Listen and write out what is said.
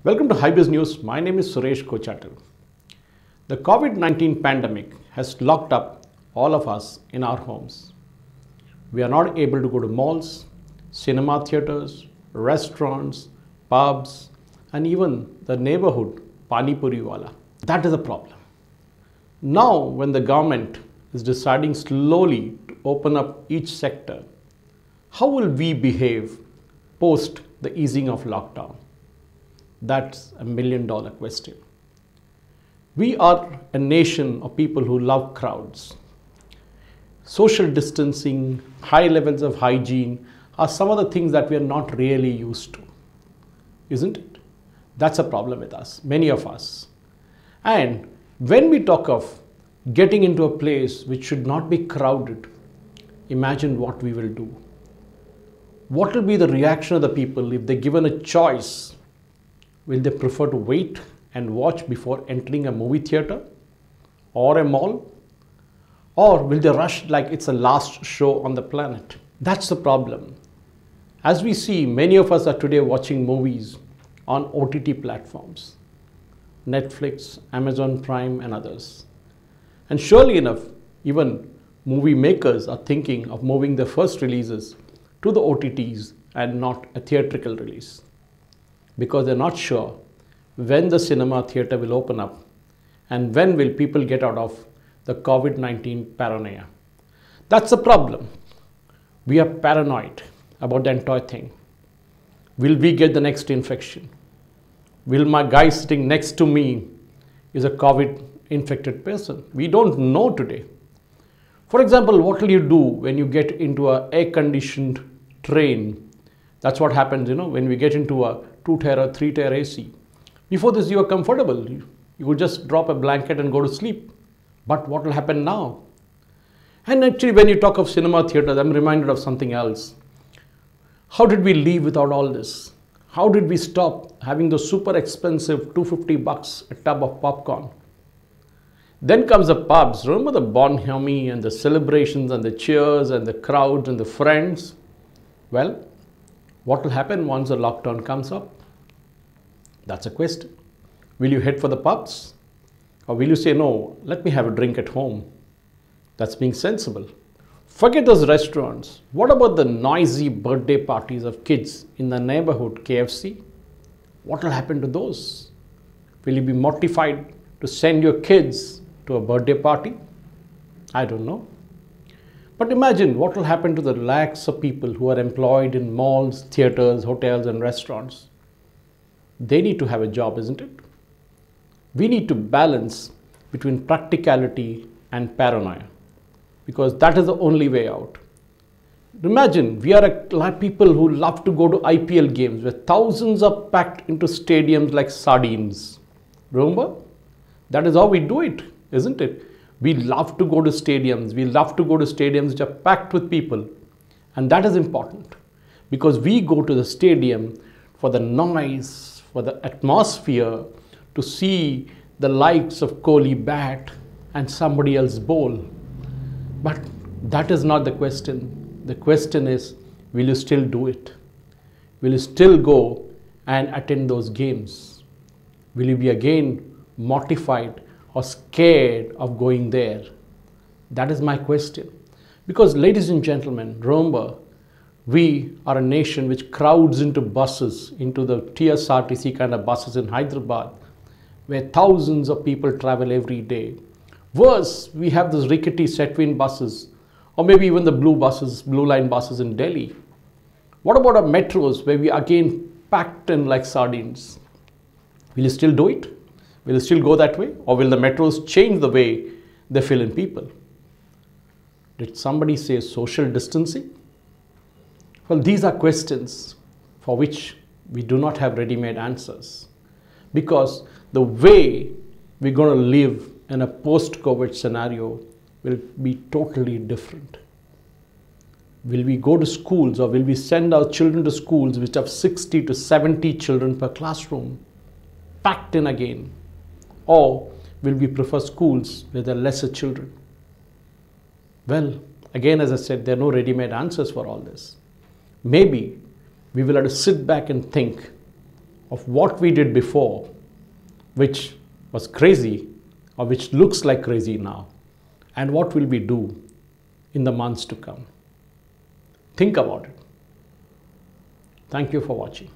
Welcome to Hybiz News. My name is Suresh Kochatal. The COVID-19 pandemic has locked up all of us in our homes. We are not able to go to malls, cinema theaters, restaurants, pubs, and even the neighborhood Pani Puri wala. That is a problem. Now, when the government is deciding slowly to open up each sector, how will we behave post the easing of lockdown? That's a $1 million question. We are a nation of people who love crowds. Social distancing, high levels of hygiene are some of the things that we are not really used to, isn't it? That's a problem with us, many of us. And when we talk of getting into a place which should not be crowded, imagine what we will do. What will be the reaction of the people if they're given a choice? Will they prefer to wait and watch before entering a movie theater or a mall? Or will they rush like it's the last show on the planet? That's the problem. As we see, many of us are today watching movies on OTT platforms, Netflix, Amazon Prime, and others. And surely enough, even movie makers are thinking of moving their first releases to the OTTs and not a theatrical release, because they're not sure when the cinema theater will open up and when will people get out of the COVID-19 paranoia. That's the problem. We are paranoid about the entire thing. Will we get the next infection? Will my guy sitting next to me is a COVID infected person? We don't know today. For example, what will you do when you get into an air-conditioned train? That's what happens, when we get into a 2-tier or 3-tier AC. Before this, you were comfortable. You would just drop a blanket and go to sleep. But what will happen now? And actually, when you talk of cinema theaters, I'm reminded of something else. How did we live without all this? How did we stop having the super expensive $250 a tub of popcorn? Then comes the pubs. Remember the bonhomie and the celebrations and the cheers and the crowds and the friends? Well, what will happen once the lockdown comes up? That's a question. Will you head for the pubs? Or will you say, no, let me have a drink at home? That's being sensible. Forget those restaurants. What about the noisy birthday parties of kids in the neighborhood KFC? What will happen to those? Will you be mortified to send your kids to a birthday party? I don't know. But imagine what will happen to the lakhs of people who are employed in malls, theaters, hotels, and restaurants. They need to have a job, isn't it? We need to balance between practicality and paranoia, because that is the only way out. Imagine we are people who love to go to IPL games where thousands are packed into stadiums like sardines. Remember? That is how we do it, isn't it? We love to go to stadiums. We love to go to stadiums which are packed with people. And that is important, because we go to the stadium for the noise, for the atmosphere, to see the likes of Kohli bat and somebody else bowl. But that is not the question. The question is, will you still do it? Will you still go and attend those games? Will you be again mortified or scared of going there? That is my question. Because, ladies and gentlemen, remember, we are a nation which crowds into buses, into the TSRTC kind of buses in Hyderabad, where thousands of people travel every day. Worse, we have those rickety Setwin buses, or maybe even the blue line buses in Delhi. What about our metros, where we again packed in like sardines? Will you still do it? Will it still go that way? Or will the metros change the way they fill in people? Did somebody say social distancing? Well, these are questions for which we do not have ready-made answers, because the way we're going to live in a post-COVID scenario will be totally different. Will we go to schools, or will we send our children to schools which have 60 to 70 children per classroom, packed in again? Or will we prefer schools where there are lesser children? Well, again, as I said, there are no ready-made answers for all this. Maybe we will have to sit back and think, of what we did before, which was crazy or which looks like crazy now, and what will we do in the months to come. Think about it. Thank you for watching.